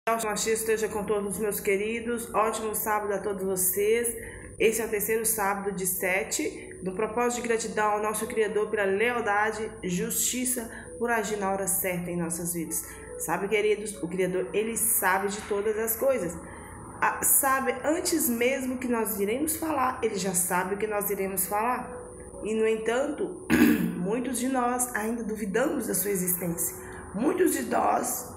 Machia esteja com todos os meus queridos. Ótimo sábado a todos vocês. Esse é o terceiro sábado de 7, do propósito de gratidão ao nosso Criador pela lealdade, justiça, por agir na hora certa em nossas vidas. Sabe, queridos, o Criador, ele sabe de todas as coisas. Sabe, antes mesmo que nós iremos falar, ele já sabe o que nós iremos falar. E, no entanto, muitos de nós ainda duvidamos da sua existência. Muitos de nós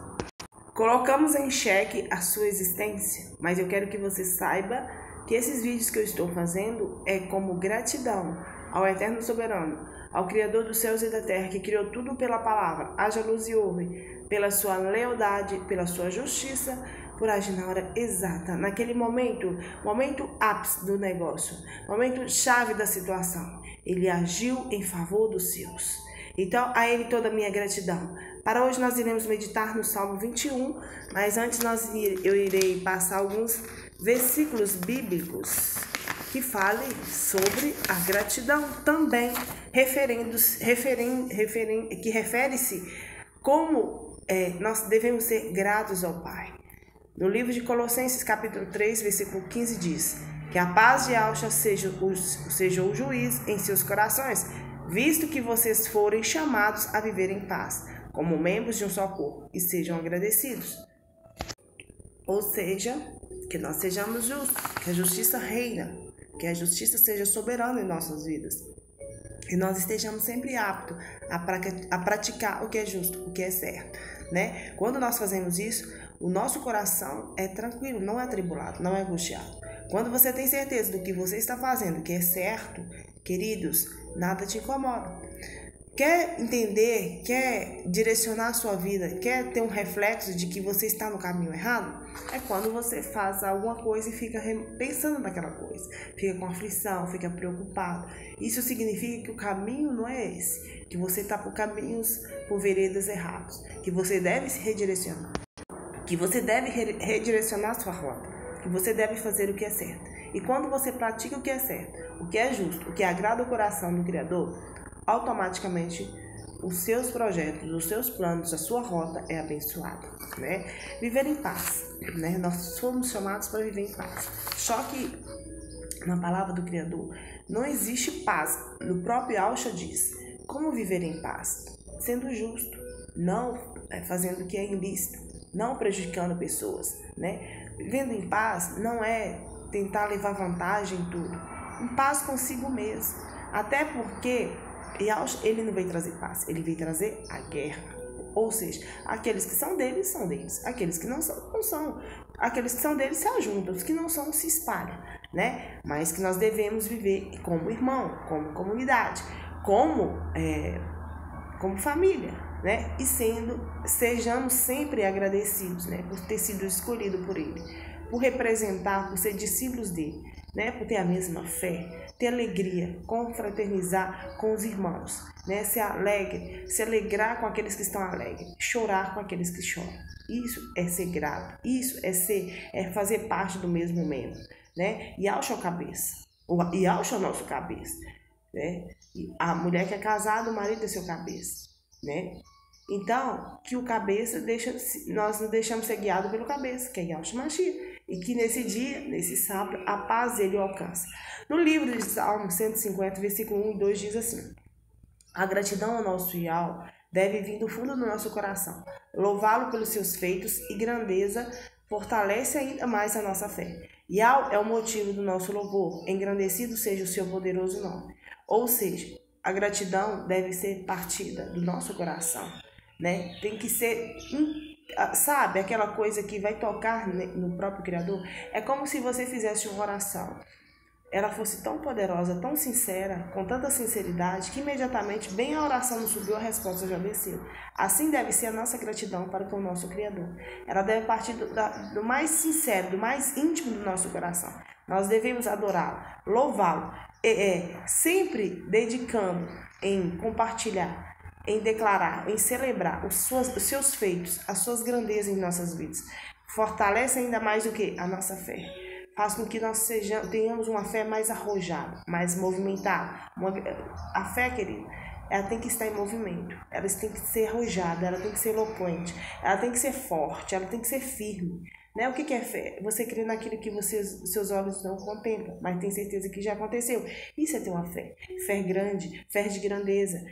colocamos em xeque a sua existência, mas eu quero que você saiba que esses vídeos que eu estou fazendo é como gratidão ao Eterno Soberano, ao Criador dos céus e da terra, que criou tudo pela palavra, haja luz e ouve, pela sua lealdade, pela sua justiça, por agir na hora exata, naquele momento ápice do negócio, momento chave da situação. Ele agiu em favor dos seus. Então, a Ele toda a minha gratidão. Para hoje nós iremos meditar no Salmo 21, mas antes eu irei passar alguns versículos bíblicos que falem sobre a gratidão também, que refere-se como nós devemos ser gratos ao Pai. No livro de Colossenses, capítulo 3, versículo 15, diz que a paz de Alcha seja o juiz em seus corações, visto que vocês forem chamados a viver em paz, como membros de um só corpo, e sejam agradecidos. Ou seja, que nós sejamos justos, que a justiça reina, que a justiça seja soberana em nossas vidas. E nós estejamos sempre aptos a praticar o que é justo, o que é certo, né? Quando nós fazemos isso, o nosso coração é tranquilo, não é atribulado, não é angustiado. Quando você tem certeza do que você está fazendo, que é certo, queridos, nada te incomoda. Quer entender, quer direcionar a sua vida, quer ter um reflexo de que você está no caminho errado? É quando você faz alguma coisa e fica pensando naquela coisa. Fica com aflição, fica preocupado. Isso significa que o caminho não é esse. Que você está por caminhos, por veredas errados. Que você deve se redirecionar. Que você deve redirecionar a sua rota. Que você deve fazer o que é certo. E quando você pratica o que é certo, o que é justo, o que agrada o coração do Criador, automaticamente os seus projetos, os seus planos, a sua rota é abençoada, né? Viver em paz, né? Nós fomos chamados para viver em paz. Só que na palavra do Criador não existe paz. No próprio Alcha diz, como viver em paz? Sendo justo, não fazendo o que é ilícito, não prejudicando pessoas, né? Vivendo em paz não é tentar levar vantagem em tudo. Em paz consigo mesmo. Até porque ele não veio trazer paz, ele veio trazer a guerra. Ou seja, aqueles que são deles, são deles. Aqueles que não são, não são. Aqueles que são deles se ajuntam, os que não são se espalham, né? Mas que nós devemos viver como irmão, como comunidade, como família, né? E sejamos sempre agradecidos, né? Por ter sido escolhido por ele, por representar, por ser discípulos dele, né? Por ter a mesma fé, ter alegria, confraternizar com os irmãos, né? Ser alegre, se alegrar com aqueles que estão alegres, chorar com aqueles que choram. Isso é ser grato, isso é fazer parte do mesmo membro, né? E Alcha é o cabeça, e Alcha é o nosso cabeça, né? E a mulher que é casada, o marido é seu cabeça, né? Então, que o cabeça nós não deixamos ser guiados pelo cabeça, que é Yahshua Mashiach. E que nesse dia, nesse sábado, a paz ele alcança. No livro de Salmo 150, versículo 1 e 2 diz assim: a gratidão ao nosso Yahweh deve vir do fundo do nosso coração. Louvá-lo pelos seus feitos e grandeza fortalece ainda mais a nossa fé. Yahweh é o motivo do nosso louvor, engrandecido seja o seu poderoso nome. Ou seja, a gratidão deve ser partida do nosso coração, né? Tem que ser, sabe, aquela coisa que vai tocar no próprio Criador. É como se você fizesse uma oração, ela fosse tão poderosa, tão sincera, com tanta sinceridade, que imediatamente, bem a oração não subiu, a resposta já desceu. Assim deve ser a nossa gratidão para com o nosso Criador. Ela deve partir do mais sincero, do mais íntimo do nosso coração. Nós devemos adorá-lo, louvá-lo, sempre dedicando em compartilhar, em declarar, em celebrar os seus feitos, as suas grandezas em nossas vidas. Fortalece ainda mais do que a nossa fé. Faz com que nós tenhamos uma fé mais arrojada, mais movimentada. A fé, querido, ela tem que estar em movimento, ela tem que ser arrojada, ela tem que ser eloquente, ela tem que ser forte, ela tem que ser firme. Né? O que é fé? Você crê naquilo que seus olhos não contemplam, mas tem certeza que já aconteceu. Isso é ter uma fé. Fé grande, fé de grandeza.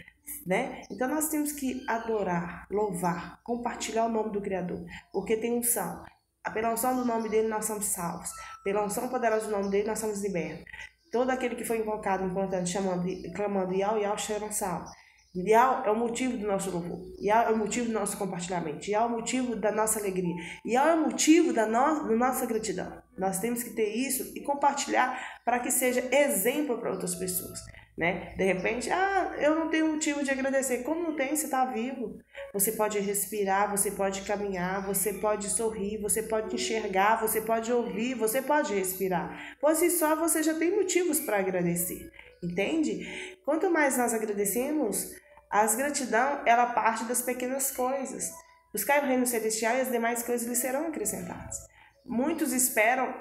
Né? Então nós temos que adorar, louvar, compartilhar o nome do Criador, porque tem unção. Pela unção do nome dele nós somos salvos. Pela unção poderosa do nome dele nós somos libertos. Todo aquele que foi invocado, importante, chamando, clamando Iau, Iau, serão salvos. Iau é o motivo do nosso louvor. Iau é o motivo do nosso compartilhamento. Iau é o motivo da nossa alegria. Iau é o motivo da nossa gratidão. Nós temos que ter isso e compartilhar para que seja exemplo para outras pessoas. Né? De repente, eu não tenho motivo de agradecer. Como não tem? Você está vivo. Você pode respirar, você pode caminhar, você pode sorrir, você pode enxergar, você pode ouvir, você pode respirar. Por si só, você já tem motivos para agradecer. Entende? Quanto mais nós agradecemos, a gratidão, ela parte das pequenas coisas. Buscai o reino celestial e as demais coisas lhe serão acrescentadas. Muitos esperam,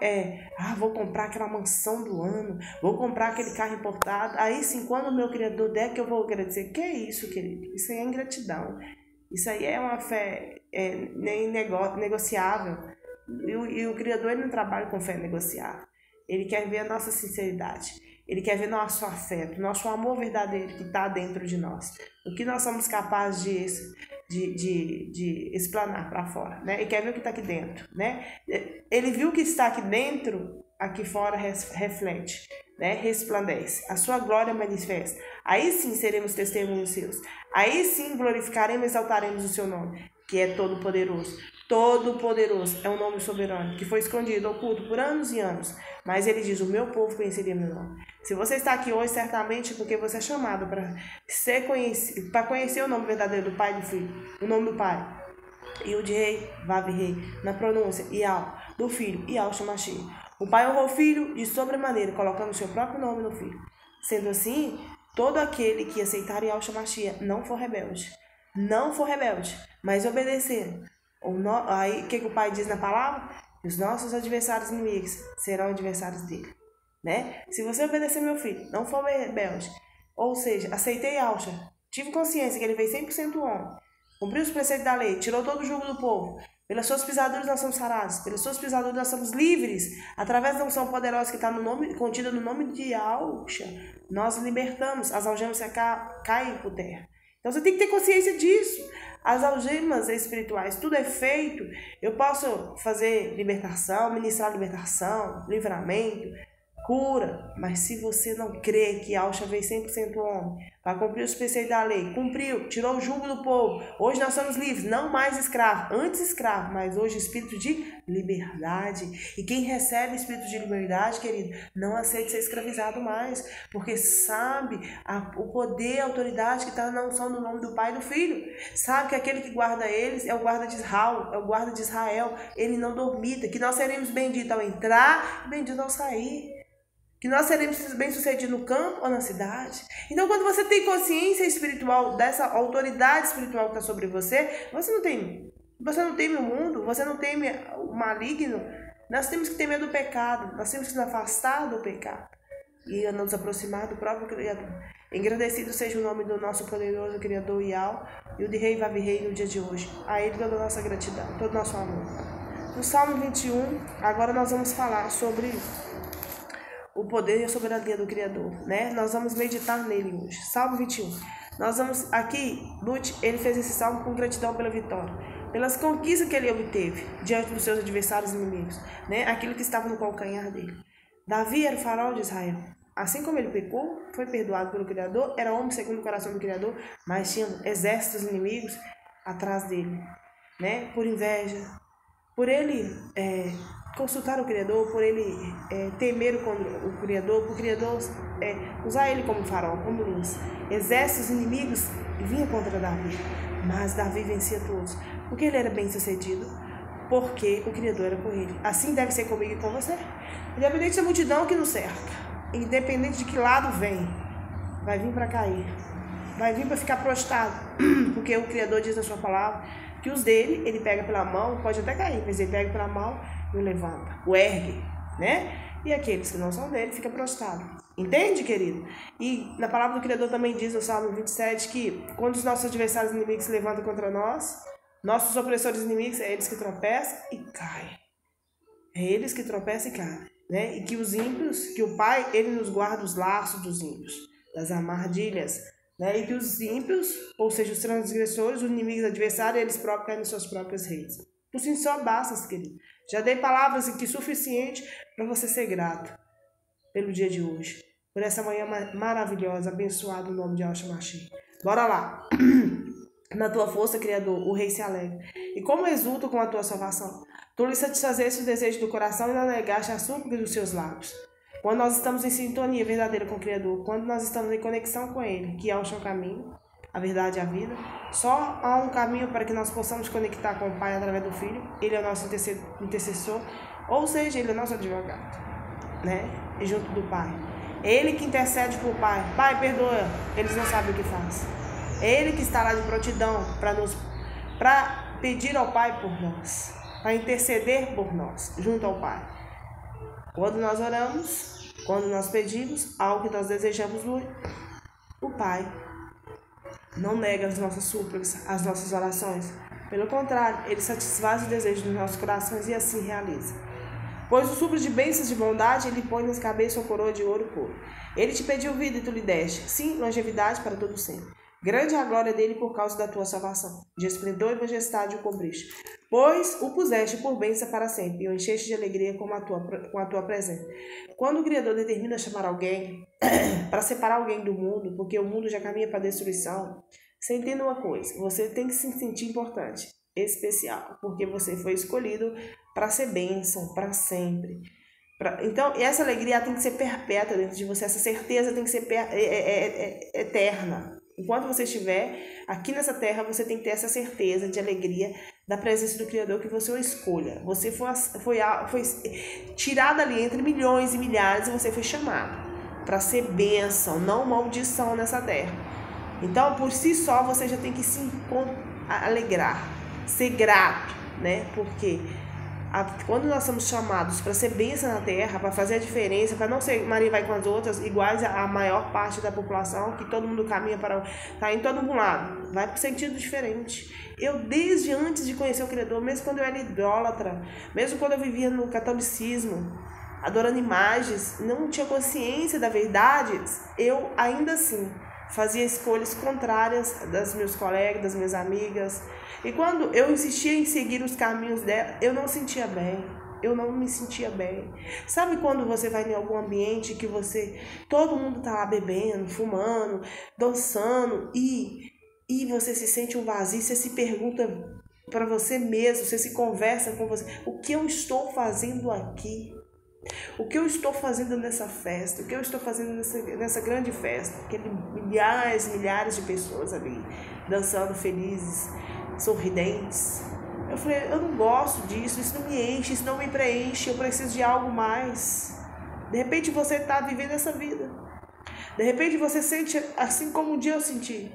vou comprar aquela mansão do ano, vou comprar aquele carro importado, aí sim, quando o meu Criador der que eu vou agradecer. Que é isso, querido? Isso aí é ingratidão. Isso aí é uma fé nem negociável. E o Criador ele não trabalha com fé negociável. Ele quer ver a nossa sinceridade. Ele quer ver nosso afeto, nosso amor verdadeiro que está dentro de nós. O que nós somos capazes de explanar para fora, né? Ele quer ver o que está aqui dentro, né? Ele viu o que está aqui dentro, aqui fora reflete, né? Resplandece. A sua glória manifesta. Aí sim seremos testemunhos seus. Aí sim glorificaremos e exaltaremos o seu nome, que é todo-poderoso. Todo-poderoso é um nome soberano, que foi escondido, oculto por anos e anos. Mas ele diz, o meu povo conheceria meu nome. Se você está aqui hoje, certamente é porque você é chamado para ser conhecido, para conhecer o nome verdadeiro do Pai e do Filho. O nome do Pai, e o de Rei, Vav Rei, na pronúncia, Iau, do Filho, Iau Shamashi. O Pai honrou o Filho de sobremaneira, colocando o seu próprio nome no Filho. Sendo assim, todo aquele que aceitar Iau Shamashi não for rebelde, mas obedecer. Aí, o que o Pai diz na palavra? Os nossos adversários inimigos serão adversários dele. Né? Se você obedecer meu filho, não for rebelde, ou seja, aceitei Yahshua, tive consciência que ele veio 100% homem, cumpriu os preceitos da lei, tirou todo o jugo do povo, pelas suas pisaduras nós somos sarados, pelas suas pisaduras nós somos livres, através da unção poderosa que está contida no nome de Yahshua, nós libertamos, as algemas caem por terra. Então você tem que ter consciência disso. As algemas espirituais, tudo é feito. Eu posso fazer libertação, ministrar libertação, livramento, cura. Mas se você não crê que Yahshua veio 100% homem, para cumprir os preceitos da lei, cumpriu, tirou o jugo do povo. Hoje nós somos livres, não mais escravos. Antes escravos, mas hoje espírito de liberdade. E quem recebe espírito de liberdade, querido, não aceita ser escravizado mais. Porque sabe o poder, a autoridade que está na unção do nome do Pai e do Filho. Sabe que aquele que guarda eles é o guarda de Israel, é o guarda de Israel. Ele não dormita. Que nós seremos benditos ao entrar e benditos ao sair. Que nós seremos bem-sucedidos no campo ou na cidade. Então, quando você tem consciência espiritual dessa autoridade espiritual que está sobre você, você não teme o mundo, você não teme o maligno. Nós temos que temer do pecado, nós temos que nos afastar do pecado e nos aproximar do próprio Criador. Engrandecido seja o nome do nosso poderoso Criador Iau e o de Rei Vav Rei no dia de hoje. A Ele toda a nossa gratidão, todo o nosso amor. No Salmo 21, agora nós vamos falar sobre o poder e a soberania do Criador, né? Nós vamos meditar nele hoje. Salmo 21. Nós vamos aqui, Lute, ele fez esse salmo com gratidão pela vitória, pelas conquistas que ele obteve diante dos seus adversários inimigos, né? Aquilo que estava no calcanhar dele. Davi era o farol de Israel. Assim como ele pecou, foi perdoado pelo Criador, era homem segundo o coração do Criador, mas tinha exércitos inimigos atrás dele, né? Por inveja, por ele consultar o Criador, por ele temer o Criador, por o Criador usar ele como farol, como luz. Exércitos inimigos vinham contra Davi, mas Davi vencia todos, porque ele era bem sucedido, porque o Criador era com ele. Assim deve ser comigo e com você. Independente da multidão que nos cerca, independente de que lado vem, vai vir para cair, vai vir para ficar prostrado, porque o Criador diz na sua palavra que os dele, ele pega pela mão, pode até cair, mas ele pega pela mão e o levanta, o ergue, né? E aqueles que não são dele ficam prostrados. Entende, querido? E na palavra do Criador também diz no Salmo 27 que quando os nossos adversários inimigos se levantam contra nós, nossos opressores inimigos, é eles que tropeçam e caem. É eles que tropeçam e caem, né? E que os ímpios, que o Pai, ele nos guarda os laços dos ímpios, das armadilhas, né? E que os ímpios, ou seja, os transgressores, os inimigos adversários, eles próprios caem nas suas próprias redes. Por si só basta, querido. Já dei palavras aqui suficiente para você ser grato pelo dia de hoje, por essa manhã maravilhosa, abençoado no nome de Yahshua Mashiach. Bora lá. Na tua força, Criador, o Rei se alegra. E como exulto com a tua salvação. Tu lhe satisfazeste o desejo do coração e não negaste a súplica dos seus lábios. Quando nós estamos em sintonia verdadeira com o Criador, quando nós estamos em conexão com Ele, que é o caminho, a verdade e a vida, só há um caminho para que nós possamos conectar com o Pai através do Filho. Ele é o nosso intercessor, ou seja, Ele é o nosso advogado, né? E junto do Pai. É Ele que intercede por Pai. Pai, perdoa, eles não sabem o que faz. É Ele que está lá de prontidão para pedir ao Pai por nós, para interceder por nós, junto ao Pai. Quando nós oramos, quando nós pedimos algo que nós desejamos, o Pai não nega as nossas súplicas, as nossas orações. Pelo contrário, Ele satisfaz o desejo dos nossos corações e assim realiza. Pois o supro de bênçãos de bondade, Ele põe nas cabeças uma coroa de ouro puro. Ele te pediu vida e tu lhe deste, sim, longevidade para todo sempre. Grande é a glória dele por causa da tua salvação. De esplendor e majestade o cobriste. Pois o puseste por bênção para sempre, e o encheste de alegria com a tua presença. Quando o Criador determina chamar alguém, para separar alguém do mundo, porque o mundo já caminha para a destruição, você entenda uma coisa, você tem que se sentir importante, especial, porque você foi escolhido para ser bênção, para sempre. Então, essa alegria tem que ser perpétua dentro de você, essa certeza tem que ser eterna. Enquanto você estiver aqui nessa terra, você tem que ter essa certeza de alegria da presença do Criador, que você o escolha. Você foi tirado ali entre milhões e milhares e você foi chamado para ser bênção, não maldição nessa terra. Então, por si só, você já tem que se alegrar, ser grato, né? Porque quando nós somos chamados para ser bênção na terra, para fazer a diferença, para não ser Maria vai com as outras, iguais a maior parte da população, que todo mundo caminha para... Tá em todo um lado, vai para um sentido diferente. Eu, desde antes de conhecer o Criador, mesmo quando eu era idólatra, mesmo quando eu vivia no catolicismo, adorando imagens, não tinha consciência da verdade, eu ainda assim fazia escolhas contrárias das meus colegas, das minhas amigas. E quando eu insistia em seguir os caminhos dela, eu não sentia bem. Eu não me sentia bem. Sabe quando você vai em algum ambiente que todo mundo tá lá bebendo, fumando, dançando e você se sente um vazio, você se pergunta para você mesmo, você se conversa com você, o que eu estou fazendo aqui? O que eu estou fazendo nessa festa? O que eu estou fazendo nessa grande festa? Milhares de pessoas ali, dançando felizes, sorridentes. Eu falei, eu não gosto disso, isso não me enche, isso não me preenche, eu preciso de algo mais. De repente você está vivendo essa vida. De repente você sente assim como um dia eu senti.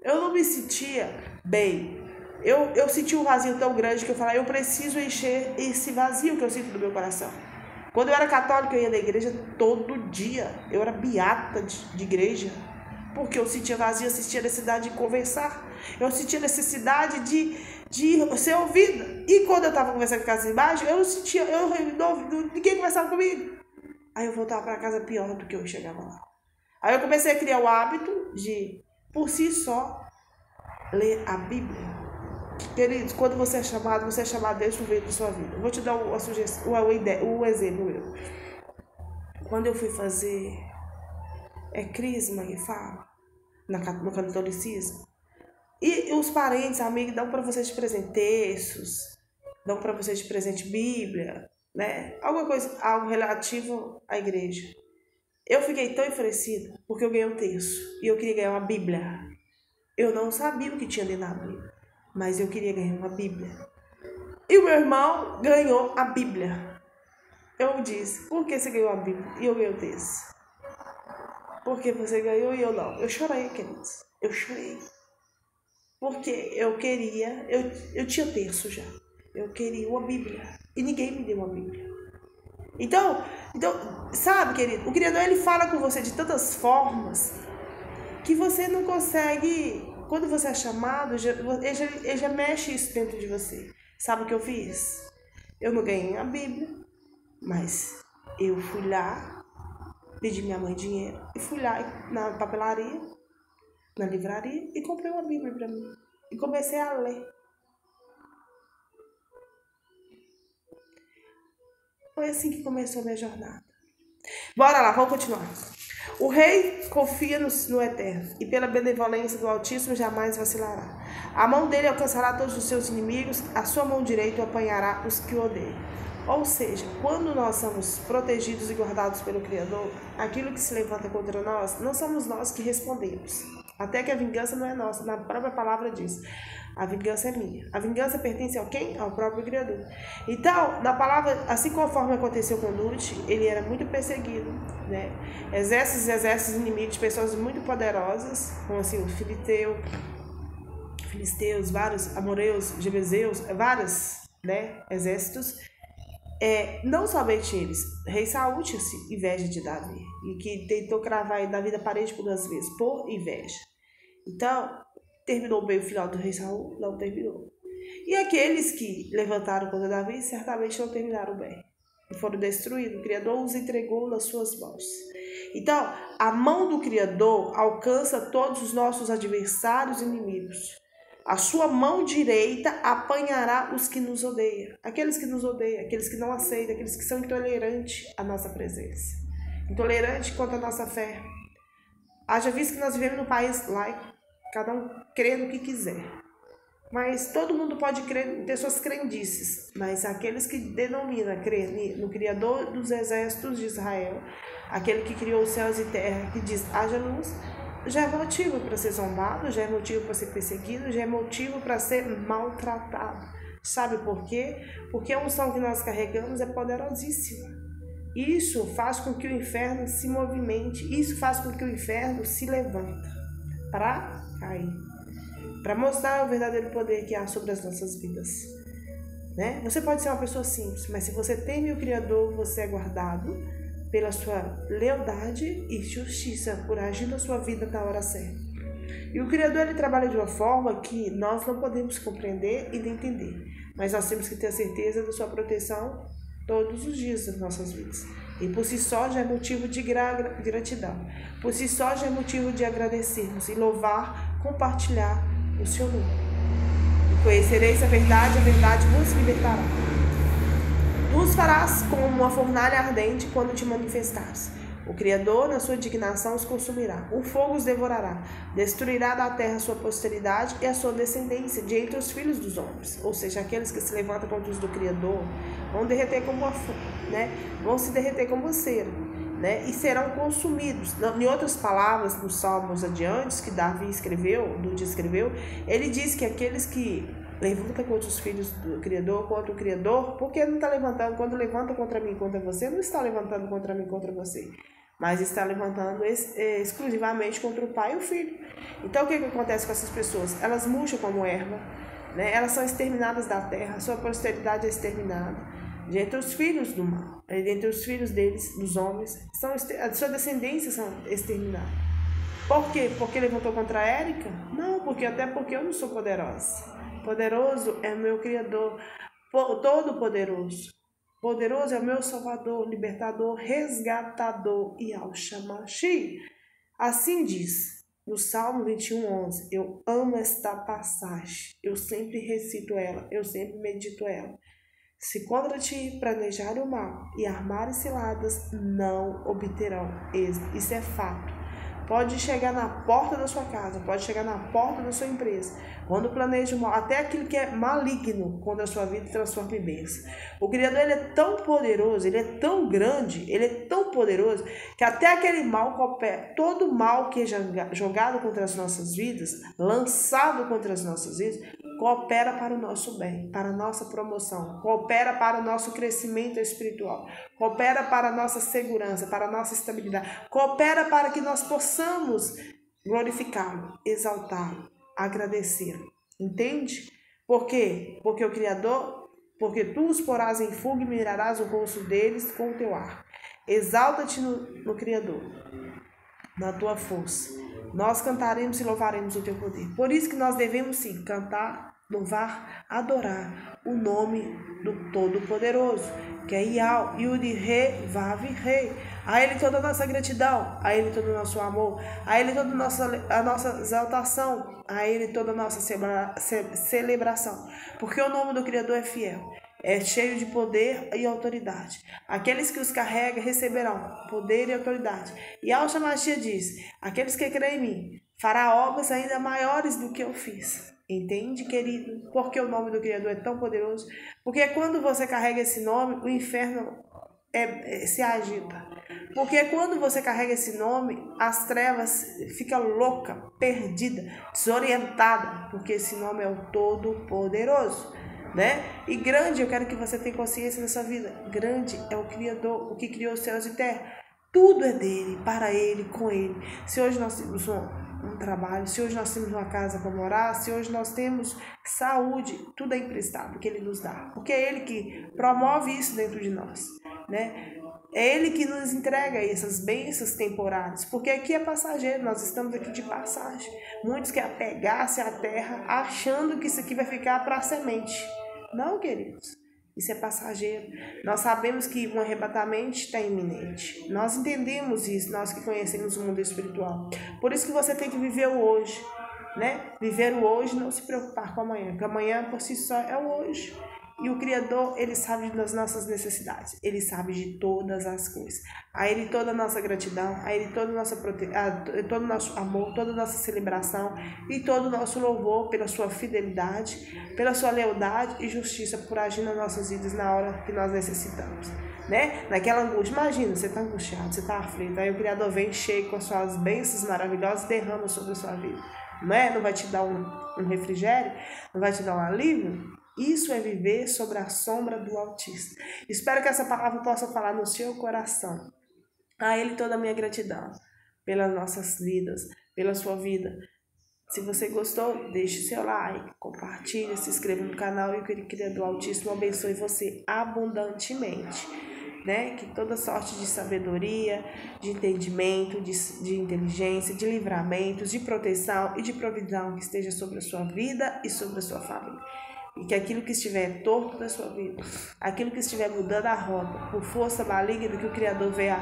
Eu não me sentia bem. Eu senti um vazio tão grande que eu falei, eu preciso encher esse vazio que eu sinto no meu coração. Quando eu era católica, eu ia na igreja todo dia. Eu era beata de igreja. Porque eu sentia vazio, eu sentia necessidade de conversar. Eu sentia necessidade de ser ouvida. E quando eu estava conversando com a casa embaixo, eu não sentia, ninguém conversava comigo. Aí eu voltava para casa pior do que eu chegava lá. Aí eu comecei a criar o hábito de, por si só, ler a Bíblia. Queridos, quando você é chamado Deus no meio da sua vida. Eu vou te dar uma sugestão, um exemplo meu. Quando eu fui fazer crisma, que fala, no catolicismo, e os parentes, amigos, dão para vocês de presente textos, dão para vocês de presente Bíblia, né? Algo relativo à igreja. Eu fiquei tão enfurecida porque eu ganhei um terço e eu queria ganhar uma Bíblia. Eu não sabia o que tinha dentro da Bíblia, mas eu queria ganhar uma Bíblia. E o meu irmão ganhou a Bíblia. Eu disse, por que você ganhou a Bíblia e eu ganhei o terço? Porque você ganhou e eu não. Eu chorei, queridos. Eu chorei. Porque eu queria, eu tinha terço já. Eu queria uma Bíblia. E ninguém me deu uma Bíblia. Então, sabe, querido, o Criador ele fala com você de tantas formas que você não consegue. Quando você é chamado, ele já mexe isso dentro de você. Sabe o que eu fiz? Eu não ganhei a Bíblia, mas eu fui lá, pedi minha mãe dinheiro e fui lá na papelaria, na livraria e comprei uma Bíblia para mim. E comecei a ler. Foi assim que começou a minha jornada. Bora lá, vamos continuar. O rei confia no Eterno, e pela benevolência do Altíssimo jamais vacilará. A mão dele alcançará todos os seus inimigos, a sua mão direita apanhará os que o odeiam. Ou seja, quando nós somos protegidos e guardados pelo Criador, aquilo que se levanta contra nós, não somos nós que respondemos. Até que a vingança não é nossa, na própria palavra diz. A vingança é minha. A vingança pertence a quem? Ao próprio Criador. Então, na palavra, assim conforme aconteceu com Lute, ele era muito perseguido, né? Exércitos e exércitos inimigos, pessoas muito poderosas, como assim, o filisteus, vários amoreus, jebuseus, vários, né, exércitos. Não somente eles, rei Saul tinha-se inveja de Davi, e que tentou cravar Davi da parede por 2 vezes, por inveja. Então, terminou bem o final do rei Saul? Não terminou. E aqueles que levantaram contra Davi, certamente não terminaram bem. E foram destruídos. O Criador os entregou nas suas mãos. Então, a mão do Criador alcança todos os nossos adversários e inimigos. A sua mão direita apanhará os que nos odeiam. Aqueles que nos odeiam, aqueles que não aceitam, aqueles que são intolerantes à nossa presença. Intolerantes contra a nossa fé. Haja visto que nós vivemos num país laico. Cada um crê no que quiser. Mas todo mundo pode crer, ter suas crendices. Mas aqueles que denominam crer no Criador dos exércitos de Israel, aquele que criou os céus e terra, que diz, haja luz, já é motivo para ser zombado, já é motivo para ser perseguido, já é motivo para ser maltratado. Sabe por quê? Porque a unção que nós carregamos é poderosíssima. Isso faz com que o inferno se movimente, isso faz com que o inferno se levanta para cair, para mostrar o verdadeiro poder que há sobre as nossas vidas, né? Você pode ser uma pessoa simples, mas se você teme o Criador, você é guardado pela sua lealdade e justiça, por agir na sua vida na hora certa. E o Criador, ele trabalha de uma forma que nós não podemos compreender e nem entender, mas nós temos que ter a certeza da sua proteção todos os dias das nossas vidas. E por si só já é motivo de gratidão. Por si só já é motivo de agradecermos e louvar, compartilhar o seu nome. E conhecereis a verdade vos libertará. Tu os farás como uma fornalha ardente quando te manifestares. O Criador, na sua indignação, os consumirá. O fogo os devorará. Destruirá da terra a sua posteridade e a sua descendência de entre os filhos dos homens. Ou seja, aqueles que se levantam contra os do Criador vão derreter como vão se derreter como cera, né? E serão consumidos. Em outras palavras, nos Salmos adiantes, que Davi escreveu, ele diz que aqueles que levantam contra os filhos do Criador, contra o Criador, porque não está levantando, quando levanta contra mim, contra você, não está levantando contra mim, contra você, mas está levantando exclusivamente contra o pai e o filho. Então, o que acontece com essas pessoas? Elas murcham como erva, né? Elas são exterminadas da terra, a sua posteridade é exterminada. Entre os filhos do mal, entre os filhos deles, dos homens, a sua descendência são exterminadas. Por quê? Porque levantou contra a Érica? Não, até porque eu não sou poderosa. Poderoso é o meu Criador, todo-poderoso. Poderoso é o meu Salvador, libertador, resgatador e Al-Shamashi. Assim diz no Salmo 21:11. Eu amo esta passagem, eu sempre recito ela, eu sempre medito ela. Se contra ti planejar o mal e armarem ciladas, não obterão êxito. Isso é fato. Pode chegar na porta da sua casa, pode chegar na porta da sua empresa. Quando planeja o mal, até aquilo que é maligno contra a sua vida, transforma em bênção. O Criador, ele é tão poderoso, ele é tão grande, ele é tão poderoso, que até aquele mal coopera. Todo mal que é jogado contra as nossas vidas, lançado contra as nossas vidas, coopera para o nosso bem, para a nossa promoção, coopera para o nosso crescimento espiritual, coopera para a nossa segurança, para a nossa estabilidade, coopera para que nós possamos glorificá-lo, exaltá-lo, agradecê-lo. Entende? Por quê? Porque o Criador, porque tu os porás em fuga e mirarás o rosto deles com o teu ar. Exalta-te no Criador, na tua força. Nós cantaremos e louvaremos o teu poder. Por isso que nós devemos sim cantar, louvar, adorar o nome do Todo-Poderoso, que é Iau, Yud-Re, Vav-Re. A Ele toda a nossa gratidão, a Ele todo o nosso amor, a Ele toda a nossa exaltação, a Ele toda a nossa celebração. Porque o nome do Criador é fiel, é cheio de poder e autoridade. Aqueles que os carregam receberão poder e autoridade. E Yahshua Mashiach diz: aqueles que creem em mim fará obras ainda maiores do que eu fiz. Entende, querido? Porque o nome do Criador é tão poderoso. Porque quando você carrega esse nome, o inferno se agita. Porque quando você carrega esse nome, as trevas ficam louca, perdida, desorientada. Porque esse nome é o Todo-Poderoso, né? E grande, eu quero que você tenha consciência na sua vida. Grande é o Criador, o que criou os céus e terra. Tudo é dele, para ele, com ele. Se hoje nós temos um trabalho, se hoje nós temos uma casa para morar, se hoje nós temos saúde, tudo é emprestado que ele nos dá. Porque é ele que promove isso dentro de nós, né? É ele que nos entrega essas bênçãos temporárias, porque aqui é passageiro, nós estamos aqui de passagem. Muitos querem apegar-se à terra achando que isso aqui vai ficar para a semente. Não, queridos, isso é passageiro. Nós sabemos que um arrebatamento está iminente. Nós entendemos isso, nós que conhecemos o mundo espiritual. Por isso que você tem que viver o hoje, né? Viver o hoje, não se preocupar com amanhã, porque amanhã por si só é o hoje. E o Criador, ele sabe das nossas necessidades, ele sabe de todas as coisas. A ele toda a nossa gratidão, a ele toda a nossa todo o nosso amor, toda a nossa celebração e todo o nosso louvor pela sua fidelidade, pela sua lealdade e justiça por agir nas nossas vidas na hora que nós necessitamos, né? Naquela angústia, imagina, você está angustiado, você está aflito, aí o Criador vem cheio com as suas bênçãos maravilhosas e derrama sobre a sua vida, não é? Não vai te dar um refrigério, não vai te dar um alívio? Isso é viver sobre a sombra do Altíssimo. Espero que essa palavra possa falar no seu coração. A Ele toda a minha gratidão pelas nossas vidas, pela sua vida. Se você gostou, deixe seu like, compartilhe, se inscreva no canal e o Criador Altíssimo abençoe você abundantemente, né? Que toda sorte de sabedoria, de entendimento, de inteligência, de livramentos, de proteção e de provisão que esteja sobre a sua vida e sobre a sua família. E que aquilo que estiver torto da sua vida, aquilo que estiver mudando a rota, por força maligna, que o Criador venha,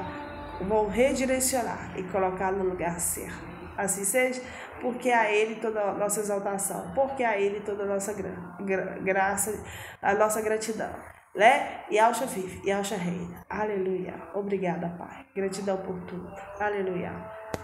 vão redirecionar e colocar no lugar certo. Assim seja, porque a Ele toda a nossa exaltação, porque a Ele toda a nossa graça, a nossa gratidão. Né? Yahshua vive, Yahshua reina. Aleluia. Obrigada, Pai. Gratidão por tudo. Aleluia.